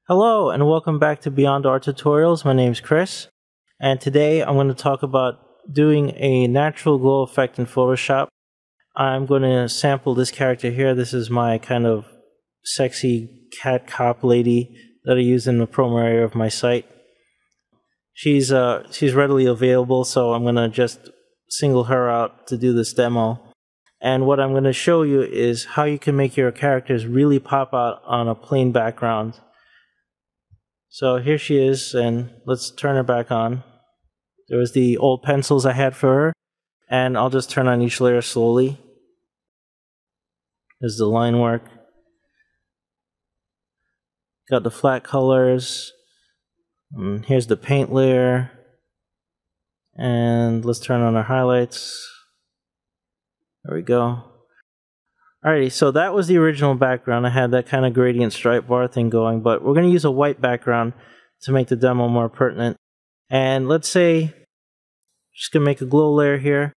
Hello and welcome back to Beyond Art Tutorials. My name is Chris, and today I'm going to talk about doing a natural glow effect in Photoshop. I'm going to sample this character here. This is my kind of sexy cat cop lady that I use in the promo area of my site. She's readily available, so I'm going to just single her out to do this demo. And what I'm going to show you is how you can make your characters really pop out on a plain background. So here she is, and let's turn her back on. There was the old pencils I had for her, and I'll just turn on each layer slowly. There's the line work. Got the flat colors. And here's the paint layer. And let's turn on our highlights. There we go. Alrighty, so that was the original background. I had that kind of gradient stripe bar thing going, but we're going to use a white background to make the demo more pertinent. And let's say, just going to make a glow layer here,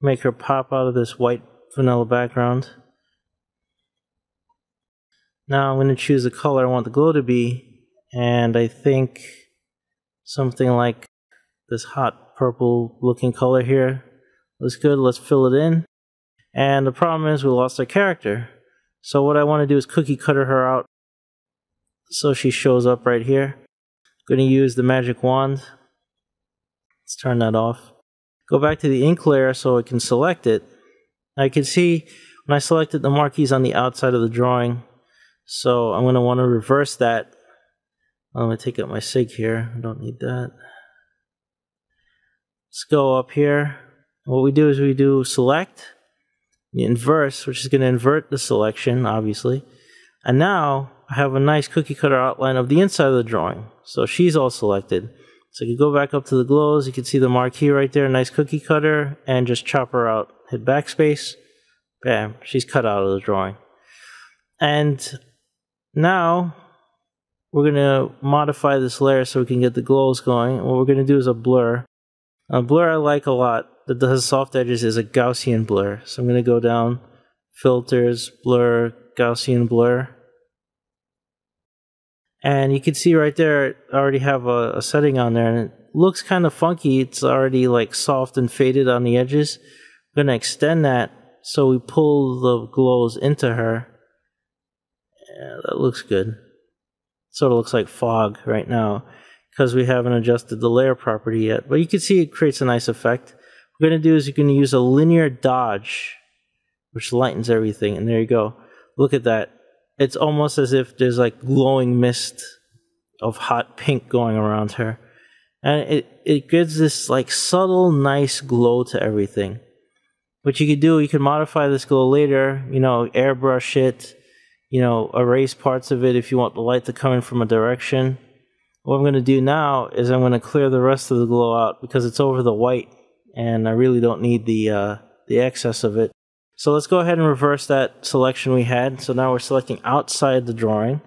make her pop out of this white vanilla background. Now I'm going to choose the color I want the glow to be, and I think something like this hot purple looking color here looks good. Let's fill it in. And the problem is we lost our character. So what I want to do is cookie cutter her out so she shows up right here. I'm going to use the magic wand. Let's turn that off. Go back to the ink layer so I can select it. Now you can see when I selected the marquees on the outside of the drawing. So I'm going to want to reverse that. I'm going to take out my sig here. I don't need that. Let's go up here. What we do is we do select. Inverse, which is going to invert the selection, obviously. And now I have a nice cookie cutter outline of the inside of the drawing. So she's all selected. So you go back up to the glows, you can see the marquee right there, nice cookie cutter, and just chop her out. Hit backspace, bam, she's cut out of the drawing. And now we're going to modify this layer so we can get the glows going. What we're going to do is a blur. A blur I like a lot that has soft edges is a Gaussian blur. So I'm going to go down, filters, blur, Gaussian blur. And you can see right there, I already have a setting on there, and it looks kind of funky. It's already like soft and faded on the edges. I'm going to extend that so we pull the glows into her. Yeah, that looks good. Sort of looks like fog right now because we haven't adjusted the layer property yet. But you can see it creates a nice effect. What we're going to do is you're going to use a linear dodge, which lightens everything. And there you go. Look at that. It's almost as if there's like glowing mist of hot pink going around her. And it gives this like subtle, nice glow to everything. What you could do, you can modify this glow later, you know, airbrush it, you know, erase parts of it if you want the light to come in from a direction. What I'm going to do now is I'm going to clear the rest of the glow out because it's over the white. And I really don't need the excess of it. So let's go ahead and reverse that selection we had. So now we're selecting outside the drawing.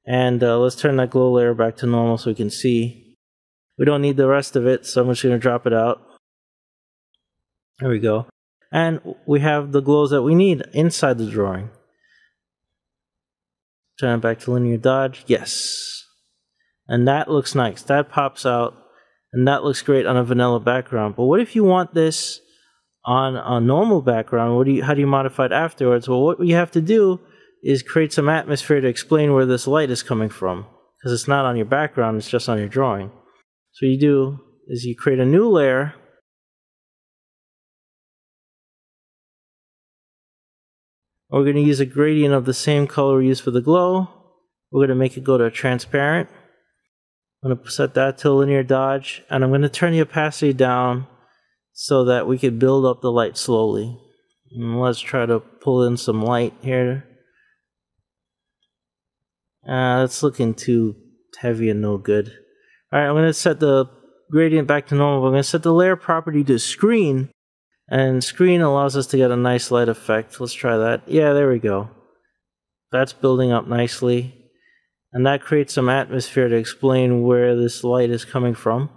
And let's turn that glow layer back to normal so we can see. We don't need the rest of it, so I'm just going to drop it out. There we go. And we have the glows that we need inside the drawing. Turn it back to linear dodge. Yes. And that looks nice. That pops out. And that looks great on a vanilla background. But what if you want this on a normal background? How do you modify it afterwards? Well, what you have to do is create some atmosphere to explain where this light is coming from. Because it's not on your background, it's just on your drawing. So what you do is you create a new layer. We're going to use a gradient of the same color we used for the glow. We're going to make it go to transparent. I'm going to set that to linear dodge, and I'm going to turn the opacity down so that we can build up the light slowly. And let's try to pull in some light here. That's looking too heavy and no good. Alright, I'm going to set the gradient back to normal. I'm going to set the layer property to screen, and screen allows us to get a nice light effect. Let's try that. Yeah, there we go. That's building up nicely. And that creates some atmosphere to explain where this light is coming from.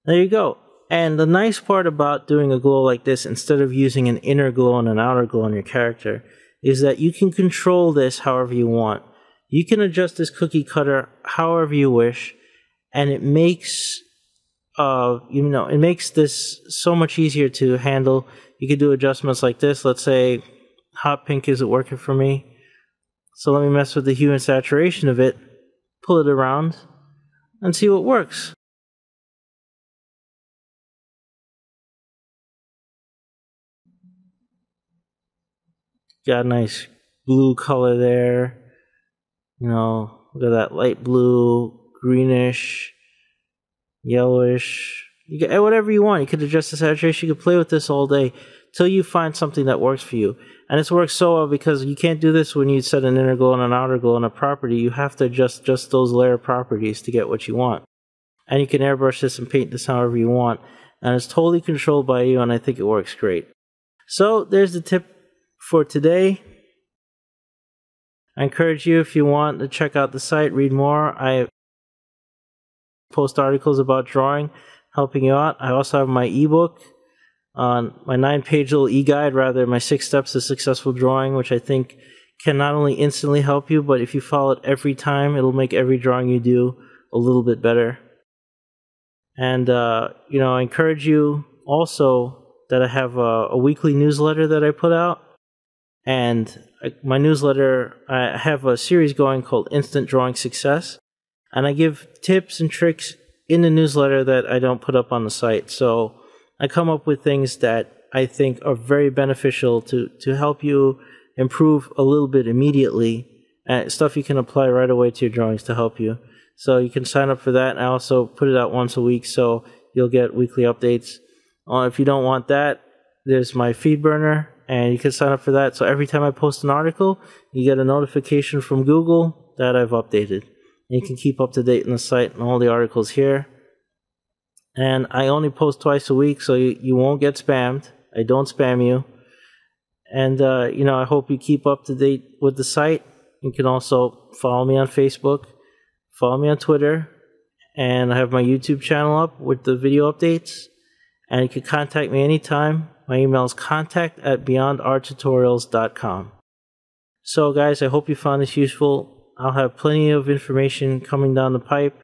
There you go. And the nice part about doing a glow like this, instead of using an inner glow and an outer glow on your character, is that you can control this however you want. You can adjust this cookie cutter however you wish, and it makes it makes this so much easier to handle. You can do adjustments like this. Let's say hot pink isn't working for me, so let me mess with the hue and saturation of it, pull it around, and see what works. Got a nice blue color there. Look at that light blue, greenish, yellowish. You get whatever you want. You could adjust the saturation. You could play with this all day till you find something that works for you. And it's worked so well because you can't do this when you set an inner glow and an outer glow on a property. You have to adjust just those layer properties to get what you want. And you can airbrush this and paint this however you want. And it's totally controlled by you, and I think it works great. So there's the tip for today. I encourage you, if you want, to check out the site, read more. I post articles about drawing, helping you out. I also have my ebook on my 9-page little e-guide, rather, my 6 steps to successful drawing, which I think can not only instantly help you, but if you follow it every time, it'll make every drawing you do a little bit better. And, I encourage you also that I have a weekly newsletter that I put out. And my newsletter, I have a series going called Instant Drawing Success. And I give tips and tricks in the newsletter that I don't put up on the site. So I come up with things that I think are very beneficial to help you improve a little bit immediately. Stuff you can apply right away to your drawings to help you. So you can sign up for that. I also put it out once a week, so you'll get weekly updates. If you don't want that, there's my feed burner, and you can sign up for that. So every time I post an article, you get a notification from Google that I've updated. And you can keep up to date on the site and all the articles here. And I only post twice a week, so you won't get spammed. I don't spam you. And, I hope you keep up to date with the site. You can also follow me on Facebook, follow me on Twitter, and I have my YouTube channel up with the video updates. And you can contact me anytime. My email is contact@beyondarttutorials.com. So guys, I hope you found this useful. I'll have plenty of information coming down the pipe.